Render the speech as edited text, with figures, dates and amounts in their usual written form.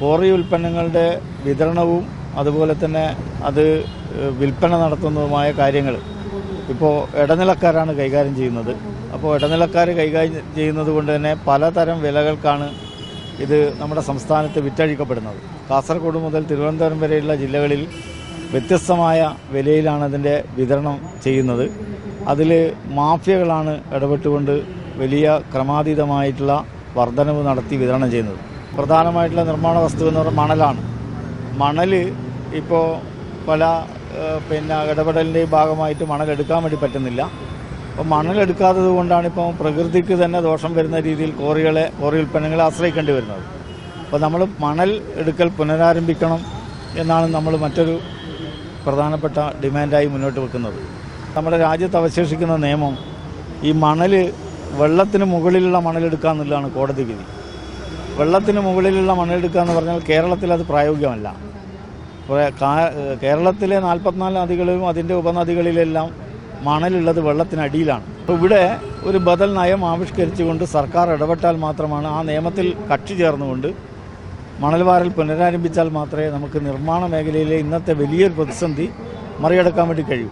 Quarry ഉൽപ്പന്നങ്ങളുടെ വിതരണവും അതുപോലെ തന്നെ അത് വിൽപ്പന നടത്തുന്നതുമായ കാര്യങ്ങൾ ഇപ്പോൾ ഇടനിലക്കാരാണ് കൈകാര്യം ചെയ്യുന്നത്. അപ്പോൾ ഇടനിലക്കാർ കൈകാര്യം ചെയ്യുന്നത് കൊണ്ട് തന്നെ പലതരം വിലകൾക്കാണ് ഇത് നമ്മുടെ സംസ്ഥാനത്ത് വിറ്റഴിക്കപ്പെടുന്നത്. കാസർഗോഡ് മുതൽ തിരുവനന്തപുരം വരെയുള്ള ജില്ലകളിൽ വ്യത്യസ്തമായ വിലയിലാണ് അതിൻ്റെ വിതരണം ചെയ്യുന്നത്. അതിൽ മാഫിയകളാണ് ഇടപെട്ടുകൊണ്ട് വലിയ ക്രമാതീതമായിട്ടുള്ള വർധനവ് നടത്തി വിതരണം ചെയ്യുന്നത്. പ്രധാനമായിട്ടുള്ള നിർമ്മാണ വസ്തു എന്ന് പറഞ്ഞാൽ മണലാണ്. മണൽ ഇപ്പോൾ പല ഇടപെടലിൻ്റെയും ഭാഗമായിട്ട് മണലെടുക്കാൻ വേണ്ടി പറ്റുന്നില്ല. അപ്പോൾ മണലെടുക്കാത്തത് കൊണ്ടാണ് ഇപ്പോൾ പ്രകൃതിക്ക് തന്നെ ദോഷം വരുന്ന രീതിയിൽ കോറി ഉൽപ്പന്നങ്ങളെ ആശ്രയിക്കേണ്ടി വരുന്നത്. അപ്പോൾ നമ്മൾ മണൽ എടുക്കൽ പുനരാരംഭിക്കണം എന്നാണ് നമ്മൾ മറ്റൊരു പ്രധാനപ്പെട്ട ഡിമാൻഡായി മുന്നോട്ട് വെക്കുന്നത്. നമ്മുടെ രാജ്യത്ത് അവശേഷിക്കുന്ന നിയമം ഈ മണൽ വെള്ളത്തിന് മുകളിലുള്ള മണലെടുക്കുക എന്നുള്ളതാണ് കോടതി വിധി. വെള്ളത്തിന് മുകളിലുള്ള മണലെടുക്കുക എന്ന് പറഞ്ഞാൽ കേരളത്തിൽ അത് പ്രായോഗികമല്ല. കേരളത്തിലെ 44 നദികളിലും അതിൻ്റെ ഉപനദികളിലെല്ലാം മണലുള്ളത് വെള്ളത്തിനടിയിലാണ്. അപ്പോൾ ഇവിടെ ഒരു ബദൽ നയം ആവിഷ്കരിച്ചുകൊണ്ട് സർക്കാർ ഇടപെട്ടാൽ മാത്രമാണ്, ആ നിയമത്തിൽ കക്ഷി ചേർന്നുകൊണ്ട് മണൽവാരൽ പുനരാരംഭിച്ചാൽ മാത്രമേ നമുക്ക് നിർമ്മാണ മേഖലയിലെ ഇന്നത്തെ വലിയൊരു പ്രതിസന്ധി മറികടക്കാൻ വേണ്ടി കഴിയൂ.